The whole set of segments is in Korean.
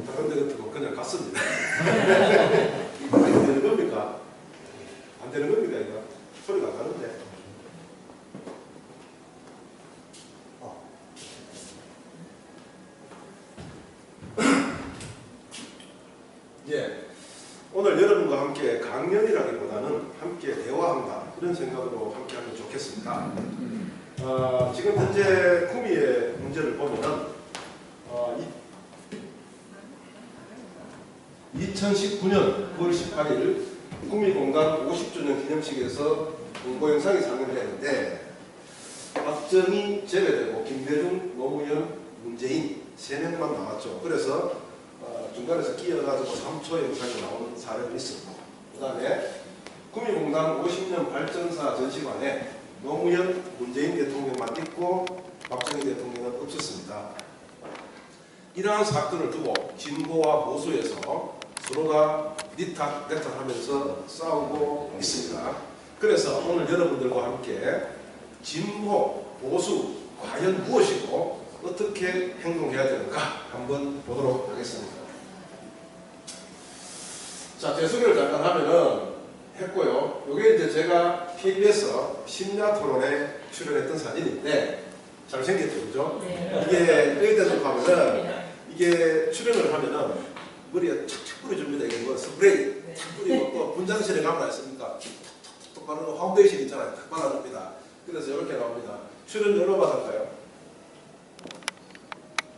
다른 데 같은 거 그냥 갔습니다. 안 되는 겁니까? 안 되는 겁니까 이거? 소리가 안 나는데. 예, 오늘 여러분과 함께 강연이라기보다는 함께 대화한다 이런 생각으로 함께 하면 좋겠습니다. 지금 현재 구미의 문제를 보면은 2019년 9월 18일 구미공단 50주년 기념식에서 공보 영상이 상영을 했는데 박정희 제외되고 김대중, 노무현, 문재인 3명만 나왔죠. 그래서 중간에서 끼어가지고 3초 영상이 나오는 사례도 있었고, 그 다음에 구미공단 50년 발전사 전시관에 노무현, 문재인 대통령만 있고 박정희 대통령은 없었습니다. 이러한 사건을 두고 진보와 보수에서 서로가 니탁내탁하면서 싸우고 있습니다. 그래서 오늘 여러분들과 함께 진보, 보수 과연 무엇이고 어떻게 행동해야 되는가 한번 보도록 하겠습니다. 자, 제 소개를 잠깐 하면은 했고요. 이게 이제 제가 KBS 심야 토론에 출연했던 사진인데 잘생겼죠, 그죠? 네. 이게 여기다 좀 하면은 이게 출연을 하면은 머리에 착착 뿌려줍니다. 이게 뭐 스프레이 착 뿌리고 또 분장실에 가면 알습니까? 탁탁탁 바르는 파운데이션 있잖아요. 탁 발라줍니다. 그래서 이렇게 나옵니다. 출연 얼마 받을까요?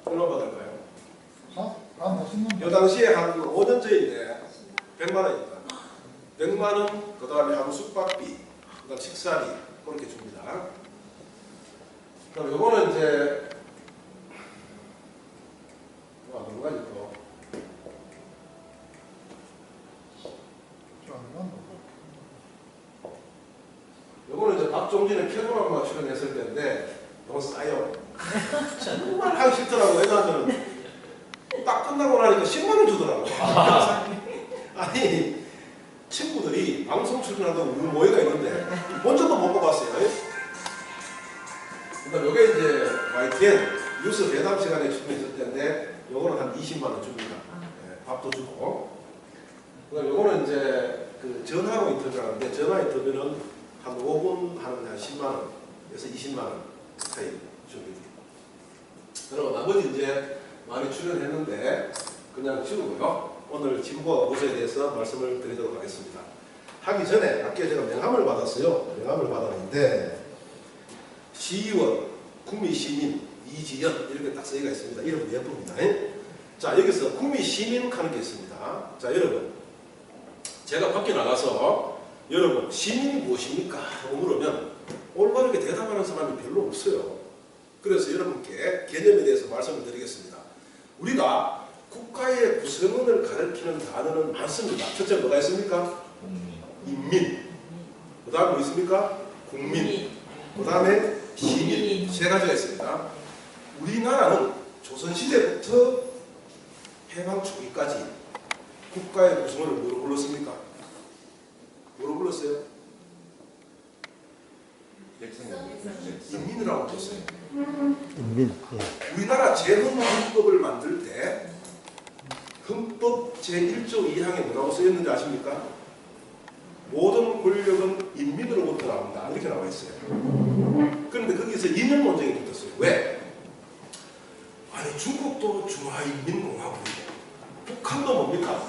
얼마 받을까요? 이 당시에 한 5년 전인데 100만 원입니다. 100만 원, 그 다음에 하루 숙박비, 그 다음 식사비 그렇게 줍니다. 그럼 요거는 이제 넘어가지 또. 요거는 이제 박종진의 캐노라마 출연했을 때인데 너무 싸요. 정말 하기 싫더라고. 왜냐하면 딱 끝나고 나니까 10만 원 주더라고. 아니 친구들이 방송 출연한다고 우리 모여가 있는데 먼저도 못 뽑았어요. 그다음 요게 이제 YTN 뉴스 배담 시간에 출연했을 때인데 요거는 한 20만 원 줍니다. 네, 밥도 주고. 그다음 요거는 이제 그 전화로 인터뷰를 하는데 전화 인터뷰는 한 5분 하는데 한 10만 원에서 20만 원 사이 줍니다. 그리고 나머지 이제 많이 출연했는데 그냥 치우고요. 오늘 진보와 보수에 대해서 말씀을 드리도록 하겠습니다. 하기 전에 아까 제가 명함을 받았어요. 명함을 받았는데 시의원, 구미시민, 이지연 이렇게 딱 써있가 있습니다. 이름도 예쁩니다. 자, 여기서 구미시민 하는 게 있습니다. 자, 여러분 제가 밖에 나가서 여러분 시민이 무엇입니까? 하고 물으면 올바르게 대답하는 사람이 별로 없어요. 그래서 여러분께 개념에 대해서 말씀을 드리겠습니다. 우리가 국가의 구성원을 가리키는 단어는 많습니다. 첫째 뭐가 있습니까? 인민. 그 다음 뭐 있습니까? 국민. 그 다음에 시민. 세 가지가 있습니다. 우리나라는 조선시대부터 해방 초기까지 국가의 구성원을 뭐로 불렀습니까? 뭐로 불렀어요? 인민이라고 불렀어요. 인민. 우리나라 재헌헌법을 만들 때 헌법 제1조 2항에 뭐라고 쓰였는지 아십니까? 모든 권력은 인민으로부터 나온다. 이렇게 나와 있어요. 그런데 거기서 이념 논쟁이 붙었어요. 왜? 아니 중국도 중화인민공화국이고 북한도 뭡니까?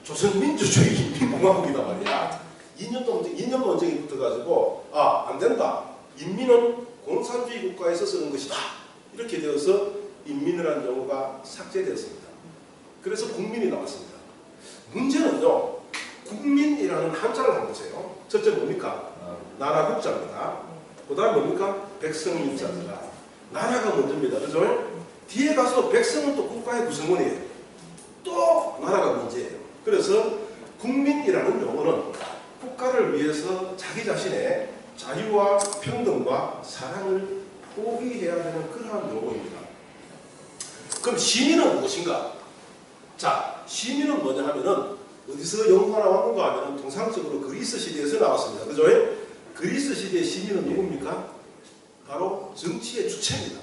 조선민주주의 인민공화국이다 말이야. 이념 논쟁이 붙어가지고 안 된다. 인민은 공산주의 국가에서 쓰는 것이다. 이렇게 되어서 인민이라는 용어가 삭제되었습니다. 그래서 국민이 나왔습니다. 문제는요. 국민이라는 한자를 한번 보세요. 첫째 뭡니까? 나라 국자입니다. 그 다음 뭡니까? 백성민자입니다. 나라가 먼저입니다. 그죠? 뒤에 가서 백성은 또 국가의 구성원이에요. 또 나라가 문제예요. 그래서 국민이라는 용어는 국가를 위해서 자기 자신의 자유와 평등과 사랑을 포기해야 되는 그러한 용어입니다. 그럼 시민은 무엇인가? 자, 시민은 뭐냐 하면은 어디서 연구가 나왔는가 하면은 통상적으로 그리스 시대에서 나왔습니다. 그죠? 그리스 시대의 시민은 누굽니까? 바로 정치의 주체입니다.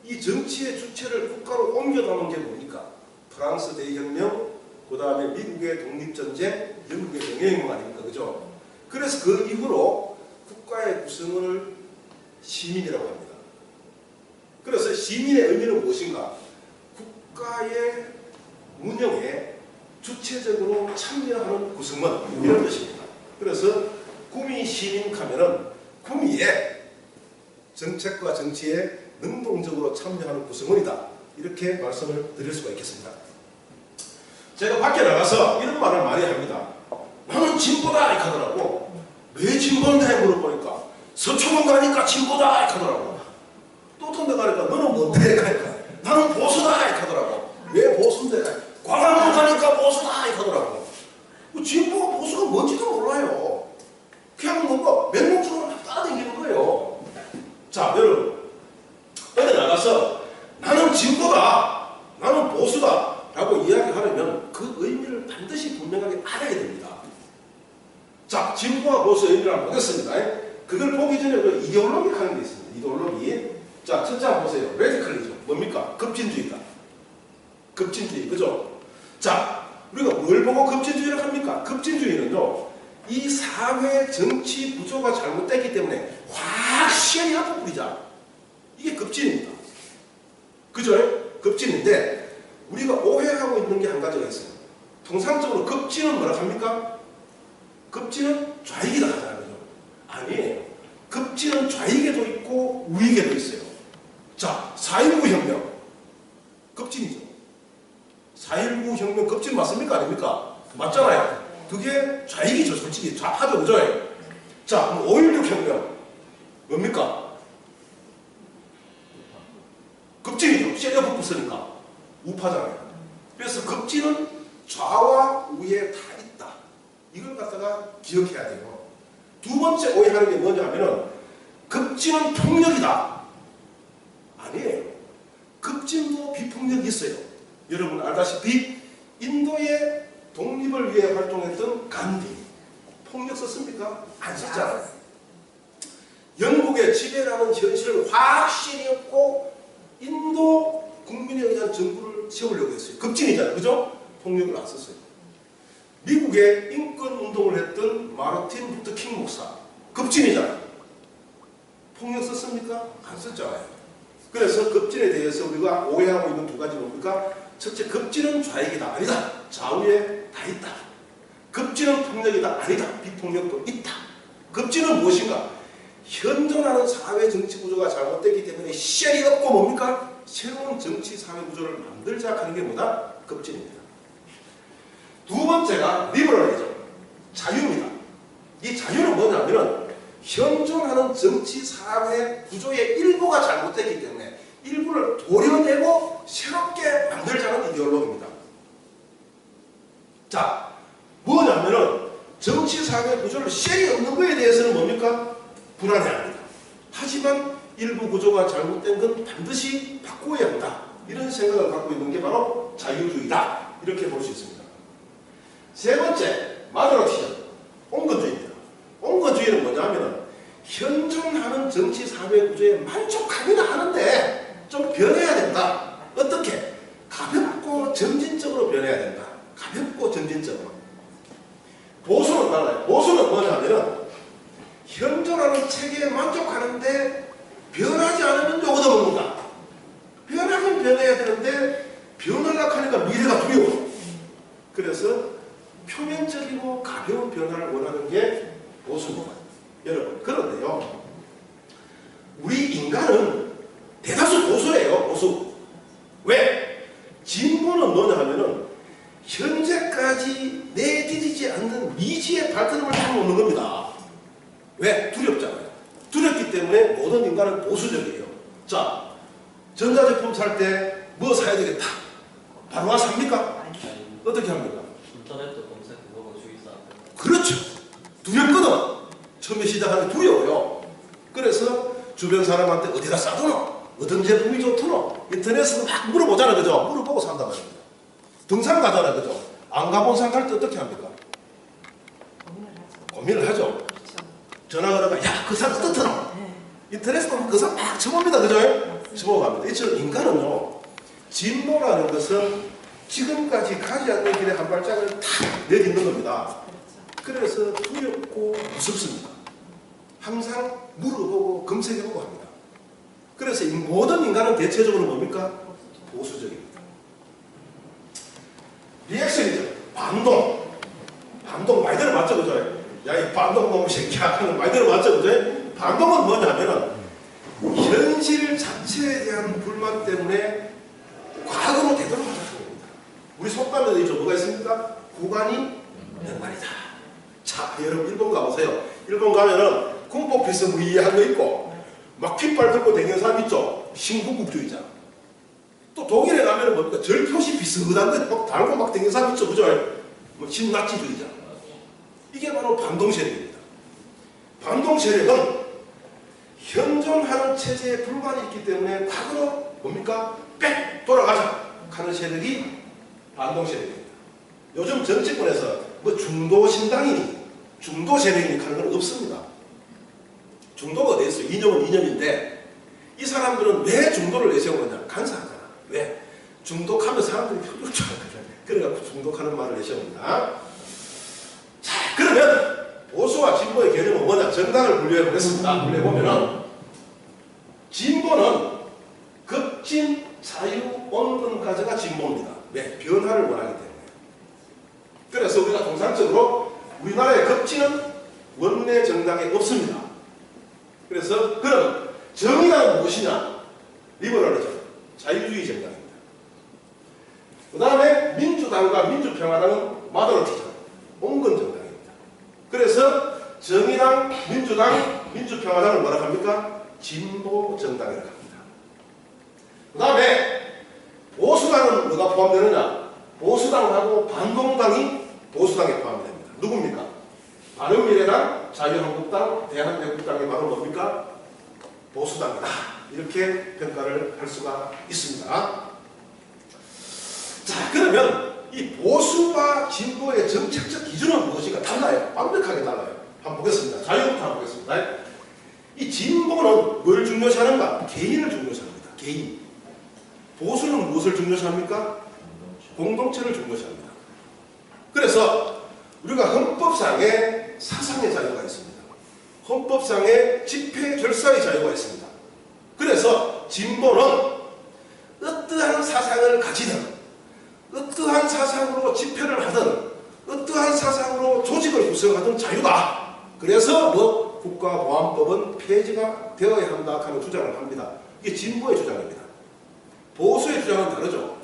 이 정치의 주체를 국가로 옮겨 담은 게 뭡니까? 프랑스 대혁명, 그 다음에 미국의 독립전쟁, 영국의 명예혁명 아닙니까? 그죠? 그래서 그 이후로 국가의 구성을 시민이라고 합니다. 그래서 시민의 의미는 무엇인가? 국가의 운영에 주체적으로 참여하는 구성원, 이런 뜻입니다. 그래서 구미 시민하면은 구미의 정책과 정치에 능동적으로 참여하는 구성원이다. 이렇게 말씀을 드릴 수가 있겠습니다. 제가 밖에 나가서 이런 말을 많이 합니다. 나는 진보다 이렇게 하더라고. 왜 진보인데 물어보니까 서초동 가니까 진보다 이렇게 하더라고. 또 어떤 데 가니까 너는 뭔데 이렇게 하니까 나는 보수다 이렇게 하더라고. 왜 보수인데? 광화문 가니까 보수다 이렇게 하더라고. 진보가 보수가 뭔지도 몰라요. 그냥 뭔가 맨몸처럼 막 따라다니는 거예요. 자, 여러분, 어디 나가서 나는 진보다, 나는 보수다 라고 이야기하려면 그 의미를 반드시 분명하게 알아야 됩니다. 자, 진보와 보수의 의미를 한번 보겠습니다. 그걸 보기 전에 그 이데올로기 하는 게 있습니다. 이데올로기. 자, 첫째 한번 보세요. 레디컬리즘. 뭡니까? 급진주의다. 급진주의. 그죠? 자, 우리가 뭘 보고 급진주의를 합니까? 급진주의는요, 이 사회 정치 구조가 잘못됐기 때문에 확실히 앞으로 뿌리자. 이게 급진입니다. 그죠? 급진인데 우리가 오해하고 있는 게 한 가지가 있어요. 통상적으로 급진은 뭐라 합니까? 급진은 좌익이다 하잖아요. 그죠? 아니에요. 급진은 좌익에도 있고 우익에도 있어요. 자, 4.19 혁명. 급진이죠. 4.19 혁명 급진 맞습니까? 아닙니까? 맞잖아요. 그게 좌익이죠. 솔직히 좌파죠. 그죠? 자, 5.16 혁명. 뭡니까? 급진이죠. 셰리아 붙으니까. 우파잖아요. 그래서 급진은 좌와 우에 다 있다. 이걸 갖다가 기억해야 돼요. 두 번째 오해하는 게 뭐냐 하면은 급진은 폭력이다. 아니에요. 급진도 비폭력이 있어요. 여러분 알다시피 인도의 독립을 위해 활동했던 간디 폭력 썼습니까? 안 썼잖아요. 영국의 지배라는 현실을 확실히 했고 인도 국민에 의한 정부를 세우려고 했어요. 급진이잖아요. 그죠? 폭력을 안 썼어요. 미국의 인권운동을 했던 마르틴 루터 킹 목사 급진이잖아요. 폭력 썼습니까? 안 썼잖아요. 그래서 급진에 대해서 우리가 오해하고 있는 두 가지 뭡니까? 첫째, 급진은 좌익이다. 아니다. 좌우에 다 있다. 급진은 폭력이다. 아니다. 비폭력도 있다. 급진은 무엇인가? 현존하는 사회 정치 구조가 잘못됐기 때문에 쉘이 없고 뭡니까? 새로운 정치 사회 구조를 만들자 하는 게 뭐다? 급진입니다. 두 번째가 리버럴리즘. 자유입니다. 이 자유는 뭐냐면 현존하는 정치 사회 구조의 일부가 잘못됐기 때문에 일부를 도려내고 새롭게 만들자는 이데올로기입니다. 자, 뭐냐면은 정치 사회 구조를 쉘이 없는 거에 대해서는 뭡니까? 불안해합니다. 하지만 일부 구조가 잘못된 건 반드시 바꾸어야 한다. 이런 생각을 갖고 있는 게 바로 자유주의다. 이렇게 볼 수 있습니다. 세 번째, 마더러티즘. 온건주의입니다. 온건주의는 뭐냐면 현존하는 정치 사회 구조에 만족하기는 하는데 좀 변해야 된다. 어떻게? 가볍고 점진적으로 변해야 된다. 가볍고 점진적으로. 보수는 달라요. 보수는 뭐냐면 현존하는 체계에 만족하는데 변하지 않으면 얻어먹는다. 변하긴 변해야 되는데 변하려고 하니까 미래가 두려워. 그래서 표면적이고 가벼운 변화를 원하는 게 보수입니다. 여러분, 그런데요, 우리 인간은 대다수 보수예요. 보수. 왜? 진보는 뭐냐 하면은 현재까지 내디디지 않는 미지의 발걸음을 하고 오는 겁니다. 왜? 두렵잖아요. 두렵기 때문에 모든 인간은 보수적이에요. 자, 전자제품 살 때 뭐 사야 되겠다. 바로 와 삽니까? 어떻게 합니까? 인터넷도 검색해보고 주의사. 그렇죠. 두렵거든. 처음에 시작하는 게 두려워요. 그래서 주변 사람한테 어디다 싸도노? 어떤 제품이 좋도노? 인터넷에서 막 물어보잖아. 그죠? 물어보고 산다 말입니다. 등산 가잖아. 그죠? 안 가본 산 갈 때 어떻게 합니까? 고민을 하죠. 그렇죠. 전화 걸어가, 야, 그 산 어떻더노? 네. 인터넷에서 그 산 막 쳐봅니다. 그죠? 쳐보고 갑니다. 이처럼 인간은요, 진보라는 것은 지금까지 가지 않는 길에 한 발짝을 탁 내딛는 겁니다. 그래서 두렵고 무섭습니다. 항상 물어보고 검색해보고 합니다. 그래서 이 모든 인간은 대체적으로 뭡니까? 보수적입니다. 리액션이죠. 반동. 반동 많이 들어봤죠, 그죠? 야, 이 반동 놈의 새끼야 하는 많이 들어봤죠, 그죠? 반동은 뭐냐면은 현실 자체에 대한 불만 때문에 과거로 되돌아가는 겁니다. 우리 속담에도 있죠. 뭐가 있습니까? 구간이 연말이다. 자, 여러분 일본 가보세요. 일본 가면은 군복 비스무리한 거 있고 막 깃발 들고 다니는 사람 있죠. 신군국주의자. 또 독일에 가면은 뭡니까? 절표시 비슷한 거 달고 막 다니는 사람 있죠. 그죠? 뭐 신나치주의자. 이게 바로 반동 세력입니다. 반동 세력은 현존하는 체제에 불만이 있기 때문에 과거로 뭡니까? 빽 돌아가자 하는 세력이 반동 세력입니다. 요즘 정치권에서 뭐 중도 신당이니 중도 세력이니 하는 건 없습니다. 중도가 어디 있어요? 이념은 이념인데 이 사람들은 왜 중도를 내세우느냐? 간사하잖아. 왜? 중독하면 사람들이 편들 줄 알거든. 그래갖고 중독하는 말을 내세웁니다. 자, 그러면 보수와 진보의 개념은 뭐냐? 정당을 분류해 보겠습니다. 분류해보면은 진보는 급진 자유 온건 과제가 진보입니다. 왜? 변화를 원하기 때문에. 그래서 우리가 통상적으로 우리나라의 급진은 원내 정당에 없습니다. 그래서 그럼 정의당은 무엇이냐? 리버럴리즘, 자유주의 정당입니다. 그 다음에 민주당과 민주평화당은 마더러티즘, 온건 정당입니다. 그래서 정의당, 민주당, 민주평화당을 뭐라 합니까? 진보 정당이라고 합니다. 그 다음에 보수당은 뭐가 포함되느냐? 보수당하고 반동당이 보수당에 포함됩니다. 누굽니까? 바른미래당, 자유한국당, 대한민국당이 바로 뭡니까? 보수당이다. 이렇게 평가를 할 수가 있습니다. 자, 그러면 이 보수와 진보의 정책적 기준은 무엇인가? 달라요. 완벽하게 달라요. 한번 보겠습니다. 자유부터 한번 보겠습니다. 이 진보는 뭘 중요시하는가? 개인을 중요시합니다. 개인. 보수는 무엇을 중요시합니까? 공동체를 중요시합니다. 그래서 우리가 헌법상에 사상의 자유가 있습니다. 헌법상에 집회 결사의 자유가 있습니다. 그래서 진보는 어떠한 사상을 가지든 어떠한 사상으로 집회를 하든 어떠한 사상으로 조직을 구성하든 자유다. 그래서 뭐 국가보안법은 폐지가 되어야 한다 하는 주장을 합니다. 이게 진보의 주장입니다. 보수의 주장은 다르죠.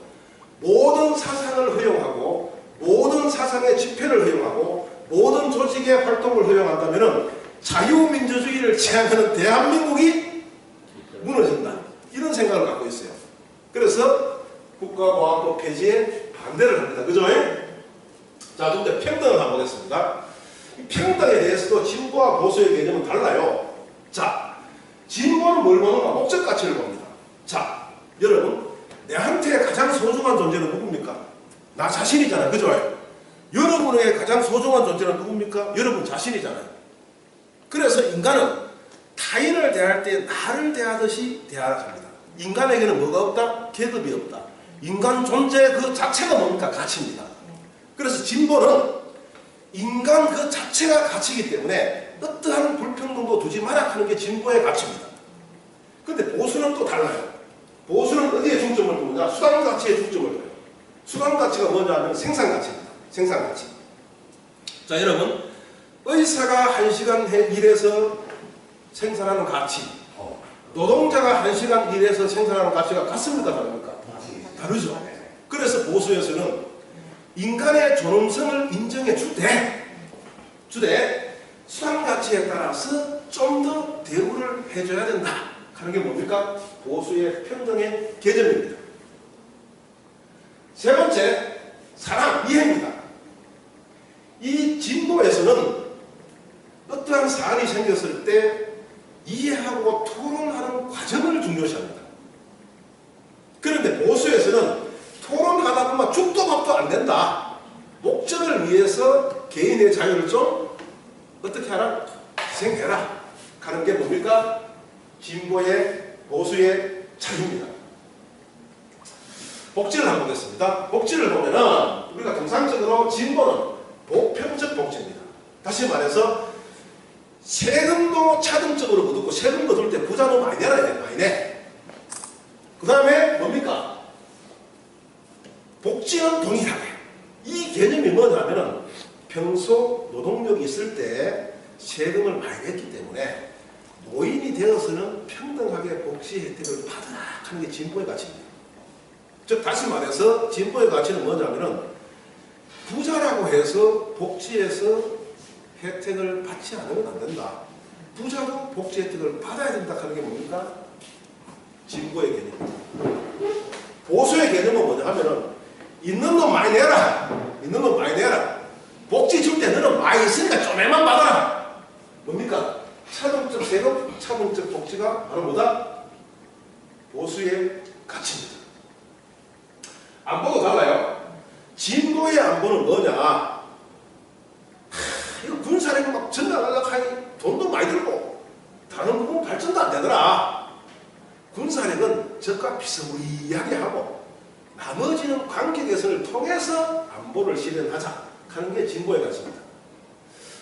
모든 사상을 허용하고 모든 사상의 집회를 허용하고 모든 조직의 활동을 허용한다면 자유민주주의를 지향하는 대한민국이 무너진다. 이런 생각을 갖고 있어요. 그래서 국가보안법 폐지에 반대를 합니다. 그죠? 자, 근데 평등을 한번 보겠습니다. 평등에 대해서도 진보와 보수의 개념은 달라요. 자, 진보는 뭘 보는가? 목적 가치를 봅니다. 자, 여러분, 내한테 가장 소중한 존재는 누굽니까? 나 자신이잖아요. 그죠? 여러분에게 가장 소중한 존재는 누굽니까? 여러분 자신이잖아요. 그래서 인간은 타인을 대할 때 나를 대하듯이 대하라 합니다. 인간에게는 뭐가 없다? 계급이 없다. 인간 존재 그 자체가 뭡니까? 가치입니다. 그래서 진보는 인간 그 자체가 가치이기 때문에 어떠한 불평등도 두지 마라 하는 게 진보의 가치입니다. 그런데 보수는 또 달라요. 보수는 어디에 중점을 두느냐? 수단 가치에 중점을 둬요. 수단 가치가 뭐냐면 생산 가치입니다. 생산 가치. 자, 여러분, 의사가 1시간 일해서 생산하는 가치, 노동자가 1시간 일해서 생산하는 가치가 같습니까? 다릅니까? 다르죠. 그래서 보수에서는 인간의 존엄성을 인정해 주되 수단 가치에 따라서 좀 더 대우를 해줘야 된다 하는 게 뭡니까? 보수의 평등의 개념입니다. 세 번째, 사랑, 이해입니다. 이 진보에서는 어떠한 사안이 생겼을 때 이해하고 토론하는 과정을 중요시합니다. 그런데 보수에서는 토론하다 보면 죽도 밥도 안 된다. 목적을 위해서 개인의 자유를 좀 어떻게 하라? 희생해라 하는 게 뭡니까? 진보의 보수의 자유입니다. 복지를 한번 보겠습니다. 복지를 보면은 우리가 통상적으로 진보는 보편적 복지입니다. 다시 말해서 세금도 차등적으로 거두고 세금 거둘 때 부자는 많이 내라 이래, 많이 내. 그 다음에 뭡니까? 복지는 동일하게. 이 개념이 뭐냐면은 평소 노동력이 있을 때 세금을 많이 냈기 때문에 노인이 되어서는 평등하게 복지 혜택을 받으라 하는 게 진보의 가치입니다. 즉 다시 말해서 진보의 가치는 뭐냐면은 부자라고 해서 복지에서 혜택을 받지 않으면 안 된다. 부자도 복지 혜택을 받아야 된다 하는 게 뭡니까? 진보의 개념입니다. 보수의 개념은 뭐냐 하면은 있는 놈 많이 내라. 있는 놈 많이 내라. 복지 줄 때 너는 많이 있으니까 좀에만 받아라. 뭡니까? 차등적 세금, 차등적 복지가 바로 뭐다? 보수의 가치입니다. 안보도 달라요. 진보의 안보는 뭐냐? 이거 군사력이 막 전달하려고 하니 돈도 많이 들고 다른 부분 발전도 안 되더라. 군사력은 적과 비스무리하게 하고 나머지는 관계 개선을 통해서 안보를 실현하자 하는 게 진보의 가치입니다.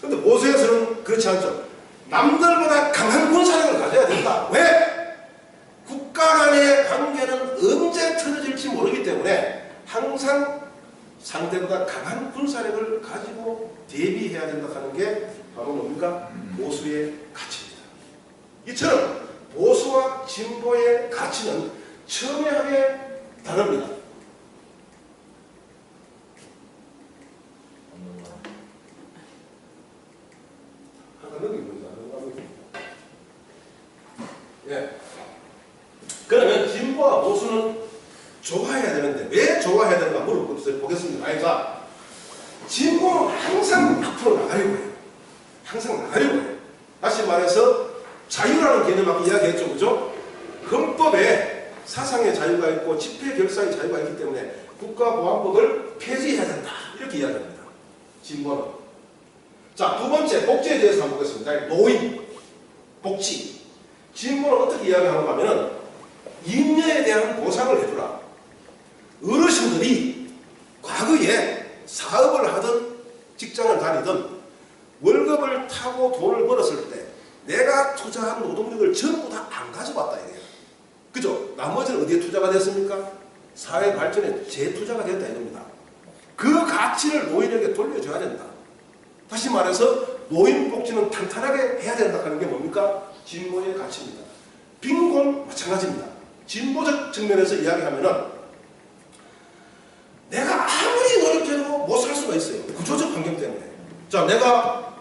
그런데 보수에서는 그렇지 않죠. 남들보다 강한 군사력을 가져야 된다. 왜? 국가 간의 관계는 언제 틀어질지 모르기 때문에 항상 상대보다 강한 군사력을 가지고 대비해야 된다 하는 게 바로 뭡니까? 보수의 가치입니다. 이처럼 보수와 진보의 가치는 첨예하게 다릅니다. 예. 그러면 진보와 보수는 좋아해야 되는데 왜 좋아해야 되는가 물어보겠습니다. 자, 진보는 항상 앞으로 나가려고 해요. 항상 나가려고 해요. 다시 말해서 자유라는 개념 아까 이야기했죠. 그죠? 헌법에 사상의 자유가 있고 집회 결사의 자유가 있기 때문에 국가보안법을 폐지해야 된다. 이렇게 이야기합니다. 진보는. 자, 두 번째 복지에 대해서 한번 보겠습니다. 노인, 복지. 진보는 어떻게 이야기하는가 하면은 임녀에 대한 보상을 해주라. 어르신들이 과거에 사업을 하든 직장을 다니든 월급을 타고 돈을 벌었을 때 내가 투자한 노동력을 전부 다 안 가져왔다 이래요. 그죠? 나머지는 어디에 투자가 됐습니까? 사회 발전에 재투자가 됐다 이겁니다. 그 가치를 노인에게 돌려줘야 된다. 다시 말해서 노인 복지는 탄탄하게 해야 된다 하는 게 뭡니까? 진보의 가치입니다. 빈곤 마찬가지입니다. 진보적 측면에서 이야기하면은 내가 아무리 노력해도 못 살 수가 있어요. 구조적 환경 때문에. 자, 내가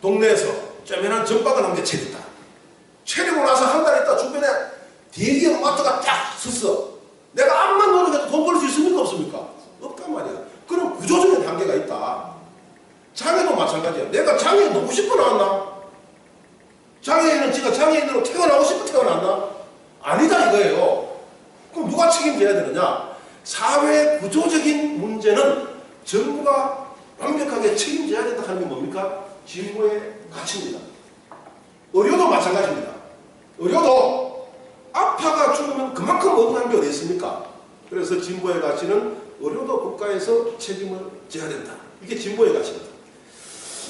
동네에서 쩌면한 전박을 한 개 채렸다. 채리고 나서 한 달 있다 주변에 대기업 마트가 딱 섰어. 내가 암만 노력해도 돈 벌 수 있습니까? 없습니까? 없단 말이야. 그럼 구조적인 한계가 있다. 장애도 마찬가지야. 내가 장애인 너무 싶어 나왔나? 장애인은 지가 장애인으로 태어나고 싶어 태어났나? 아니다 이거예요. 그럼 누가 책임져야 되느냐? 사회 구조적인 문제는 정부가 완벽하게 책임져야 된다 하는 게 뭡니까? 진보의 가치입니다. 의료도 마찬가지입니다. 의료도 아파가 죽으면 그만큼 억울한 게 어디 있습니까? 그래서 진보의 가치는 의료도 국가에서 책임을 져야 된다. 이게 진보의 가치입니다.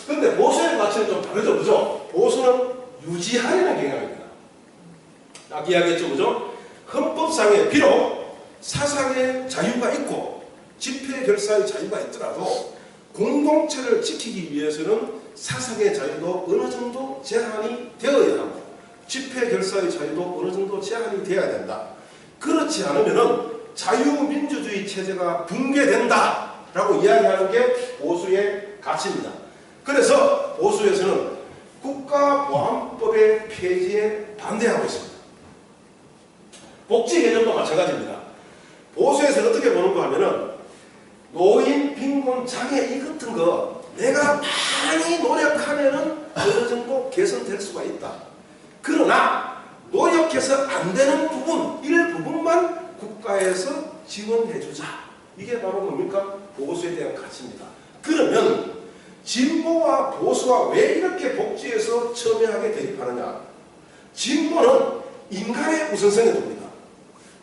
그런데 보수의 가치는 좀 다르죠. 그죠? 보수는 유지하려는 경향입니다. 아까 이야기했죠. 그죠? 헌법상에 비록 사상의 자유가 있고 집회 결사의 자유가 있더라도 공동체를 지키기 위해서는 사상의 자유도 어느 정도 제한이 되어야 하고 집회 결사의 자유도 어느 정도 제한이 되어야 된다. 그렇지 않으면 자유민주주의 체제가 붕괴된다 라고 이야기하는 게 보수의 가치입니다. 그래서 보수에서는 국가보안법의 폐지에 반대하고 있습니다. 복지 개념도 마찬가지입니다. 보수에서는 어떻게 보는가 하면은 노인, 빈곤, 장애 이 같은 거 내가 많이 노력하면은 어느 정도 개선될 수가 있다. 그러나 노력해서 안 되는 부분, 일부분만 국가에서 지원해주자. 이게 바로 뭡니까? 보수에 대한 가치입니다. 그러면 진보와 보수와 왜 이렇게 복지에서 첨예하게 대립하느냐? 진보는 인간의 우선성에 둡니다.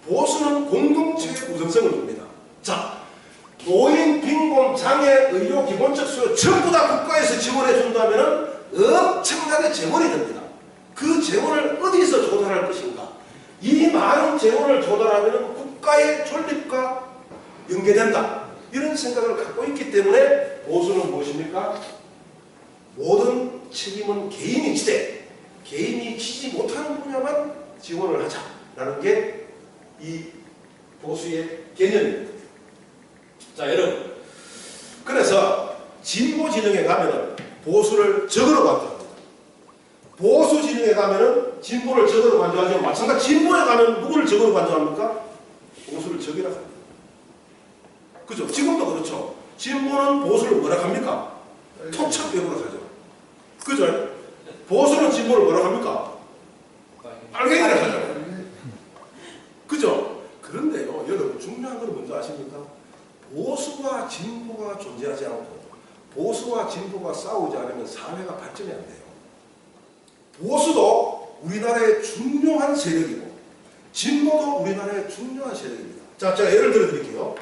보수는 공동체의 우선성을 줍니다. 자, 노인, 빈곤, 장애, 의료, 기본적 수요 전부 다 국가에서 지원해 준다면 엄청나게 재원이 됩니다. 그 재원을 어디서 조달할 것인가? 이 많은 재원을 조달하면 국가의 존립과 연계된다. 이런 생각을 갖고 있기 때문에 보수는 무엇입니까? 모든 책임은 개인이 지되 개인이 지지 못하는 분야만 지원을 하자라는 게 이 보수의 개념입니다. 자, 여러분, 그래서 진보 진영에 가면은 보수를 적으로 간주합니다. 보수 진영에 가면은 진보를 적으로 간주하지만 마찬가지 진보에 가면 누구를 적으로 간주합니까? 보수를 적이라 합니다. 그죠? 지금도 그렇죠. 진보는 보수를 뭐라 합니까? 토착배우라 하죠. 그죠? 보수는 진보를 뭐라 합니까? 빨갱이라 하죠. 그죠? 그런데요, 여러분, 중요한 건 뭔지 아십니까? 보수와 진보가 존재하지 않고 보수와 진보가 싸우지 않으면 사회가 발전이 안 돼요. 보수도 우리나라의 중요한 세력이고 진보도 우리나라의 중요한 세력입니다. 자, 제가 예를 들어 드릴게요.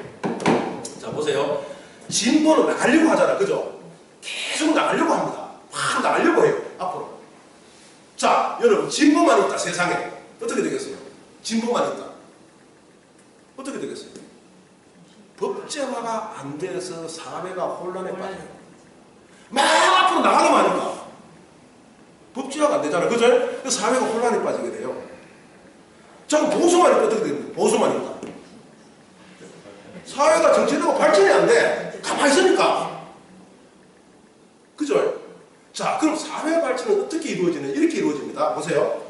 자, 보세요. 진보는 나가려고 하잖아. 그죠? 계속 나가려고 합니다. 확 나가려고 해요. 앞으로. 자, 여러분, 진보만 있다, 세상에. 어떻게 되겠어요? 진보만 있다. 어떻게 되겠어요? 법제화가 안 돼서 사회가 혼란에 빠져요. 막 앞으로 나가기만 하니까. 법제화가 안 되잖아요. 그죠? 그래서 사회가 혼란에 빠지게 돼요. 자, 보수만 있다. 어떻게 됩니까? 보수만 있다. 사회가 정치적으로 발전이 안 돼. 가만히 있으니까. 그죠? 자, 그럼 사회 발전은 어떻게 이루어지냐? 이렇게 이루어집니다. 보세요.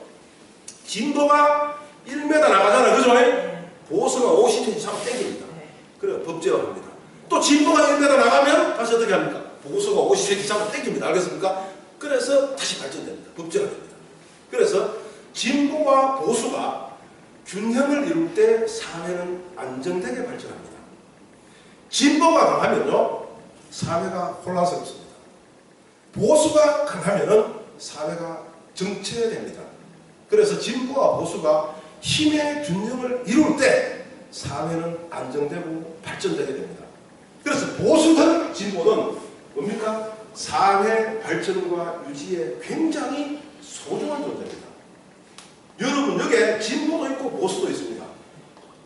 진보가 1m 나가잖아요. 그죠? 보수가 50cm 이상 땡깁니다. 그래요. 법제화합니다. 또 진보가 1m 나가면 다시 어떻게 합니까? 보수가 50cm 이상 땡깁니다. 알겠습니까? 그래서 다시 발전됩니다. 법제화됩니다. 그래서 진보와 보수가 균형을 이룰 때 사회는 안정되게 발전합니다. 진보가 강하면요, 사회가 혼란스럽습니다. 보수가 강하면은 사회가 정체됩니다. 그래서 진보와 보수가 힘의 균형을 이룰 때 사회는 안정되고 발전되게 됩니다. 그래서 보수든 진보든 뭡니까? 사회 발전과 유지에 굉장히 소중한 존재입니다. 여러분, 여기에 진보도 있고 보수도 있습니다.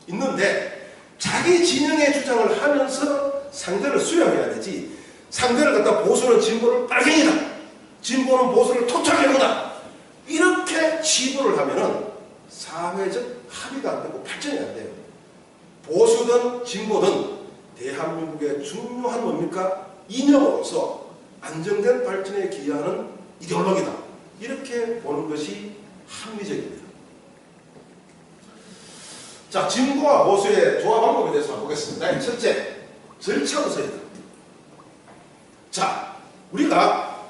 있는데 자기 진영의 주장을 하면서 상대를 수용해야 되지, 상대를 갖다 보수는 진보를 빨갱이다, 진보는 보수를 토착해보다 이렇게 치부를 하면은 사회적 합의가 안 되고 발전이 안 돼요. 보수든 진보든 대한민국의 중요한 뭡니까? 이념으로서 안정된 발전에 기여하는 이데올로기다. 이렇게 보는 것이 합리적입니다. 자, 진보와 보수의 조화 방법에 대해서 한번 보겠습니다. 첫째, 절차 우선이다. 자, 우리가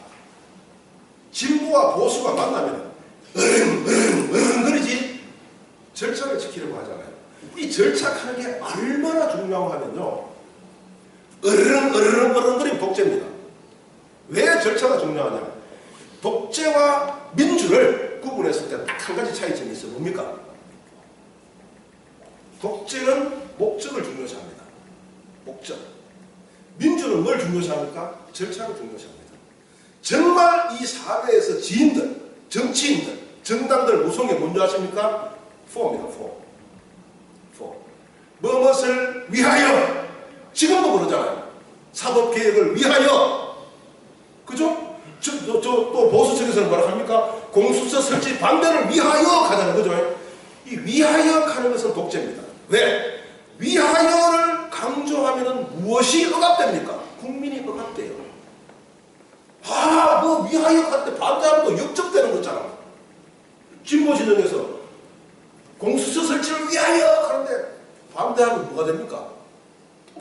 진보와 보수가 만나면 어른거리지 절차를 지키려고 하잖아요. 이 절차하는 게 얼마나 중요하냐면요, 어른거리면 독재입니다. 왜 절차가 중요하냐? 독재와 민주를 구분했을 때 딱 한 가지 차이점이 있어요. 뭡니까? 독재는 목적을 중요시합니다. 목적. 민주는 뭘 중요시합니까? 절차를 중요시합니다. 정말 이 사회에서 지인들, 정치인들, 정당들 구성에 뭔지 아십니까? for입니다. for. 무엇을 위하여. 지금도 그러잖아요. 사법개혁을 위하여. 그죠? 또 보수 측에서는 뭐라 합니까? 공수처 설치 반대를 위하여 가잖아요. 그죠? 이 위하여 가는 것은 독재입니다. 왜? 위하여를 강조하면 무엇이 억압됩니까? 국민이 억압돼요. 뭐 위하여 갈 때 반대하면 또 역적되는 거잖아. 진보 진영에서 공수처 설치를 위하여 하는데 반대하면 뭐가 됩니까?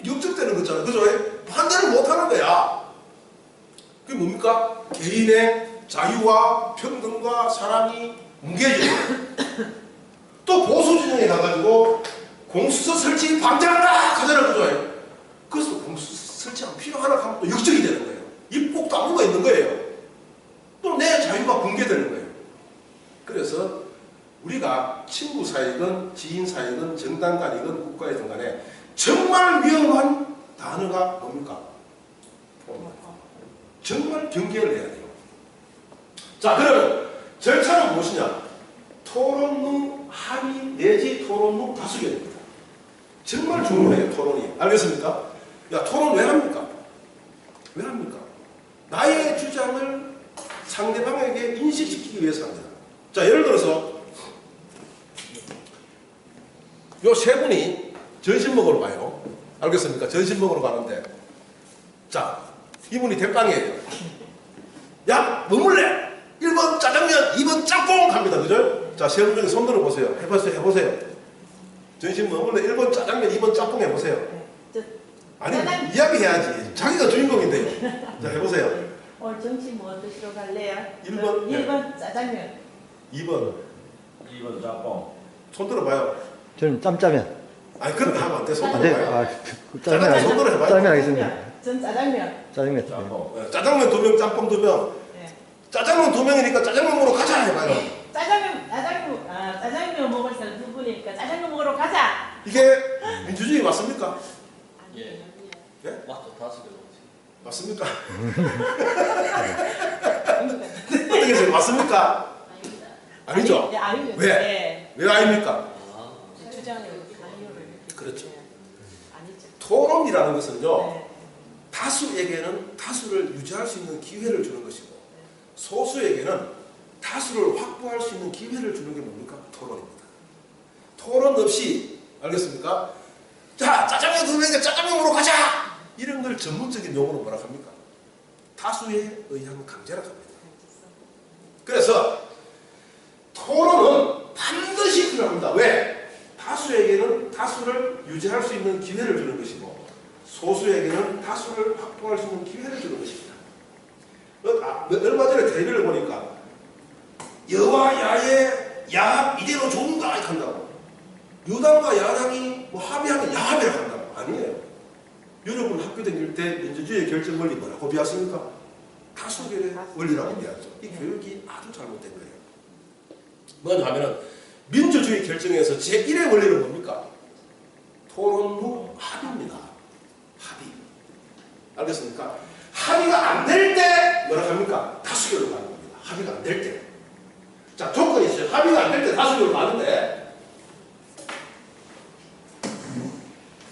역적되는 거잖아. 그죠? 반대를 못하는 거야. 그게 뭡니까? 개인의 자유와 평등과 사랑이 뭉개지고, 또 보수 진영에 가가지고 공수처 설치 반대한다 하잖아요. 그죠? 그래서 공수처 설치가 필요하나 하면 또 역적이 되는 거예요. 입국 당부가 있는 거예요. 또 내 자유가 붕괴되는 거예요. 그래서 우리가 친구 사이건 지인 사이건 정당 간이건 국가이든 간에 정말 위험한 단어가 뭡니까? 토론입니다. 정말 경계를 해야 돼요. 자, 그러면 절차는 무엇이냐? 토론 후 합의 내지 토론 후 다수결입니다. 정말 중요해요, 토론이. 알겠습니까? 야, 토론 왜 합니까? 왜 합니까? 나의 주장을 상대방에게 인식시키기 위해서 합니다. 자, 예를 들어서 요 세 분이 점심 먹으러 가요. 알겠습니까? 점심 먹으러 가는데, 자, 이분이 대빵이에요. 야, 뭐 먹을래? 1번 짜장면, 2번 짬뽕 합니다. 그죠? 자, 세 분 중에 손 들어보세요. 해보세요. 점심 뭐 먹을래? 1번 짜장면, 2번 짬뽕 해보세요. 아니, 이야기해야지. 자기가 주인공인데요. 자, 해보세요. 오늘 점심 뭐 드시러 갈래요? 1번. 1번 짜장면. 2번. 2번 짬뽕. 손 들어봐요. 저는 짬짜면. 아니, 그렇게 하면 안 돼. 손 안 돼. 들어봐요. 짜장면 잠깐 손 들어봐요. 짜장면 하겠습니다. 전 짜장면. 짜장면. 짬뽕. 짜장면 2명, 짬뽕 2명. 네. 짜장면 2명이니까 짜장면 먹으러 가자 해봐요. 짜장면 먹을 사람 두 분이니까 짜장면 먹으러 가자. 이게 민주주의 맞습니까? 예. 예? 맞죠. 다수결로. 맞습니까? 어떻게 해서 맞습니까? 아니죠? 네, 아니죠. 왜? 네. 왜 아닙니까? 아, 주장을 강요를 이렇게. 그렇죠. 아니죠. 토론이라는 것은요, 네. 다수에게는 다수를 유지할 수 있는 기회를 주는 것이고, 소수에게는 다수를 확보할 수 있는 기회를 주는 게 뭡니까? 토론입니다. 토론 없이, 알겠습니까? 자, 짜장면 2명에 짜장면 먹으러 가자! 이런 걸 전문적인 용어로 뭐라 합니까? 다수에 의한 강제라고 합니다. 그래서 토론은 반드시 필요합니다. 왜? 다수에게는 다수를 유지할 수 있는 기회를 주는 것이고, 소수에게는 다수를 확보할 수 있는 기회를 주는 것입니다. 얼마 전에 텔레비를 보니까 여와 야의 야합 이대로 좋은가 이렇게 한다고. 여당과 야당이 뭐 합의하면 야합이라고 한다고. 아니에요. 여러분 학교 다닐 때 민주주의 결정 원리 뭐라고 배웠습니까? 다수결의 원리라고 배웠죠. 이 교육이 아주 잘못된 거예요. 뭐냐 하면은 민주주의 결정에서 제1의 원리는 뭡니까? 토론 후 합의입니다. 합의. 알겠습니까? 합의가 안 될 때 뭐라 합니까? 다수결로 가는 겁니다. 합의가 안 될 때. 자, 조건이 있어요. 합의가 안 될 때 다수결로 가는데,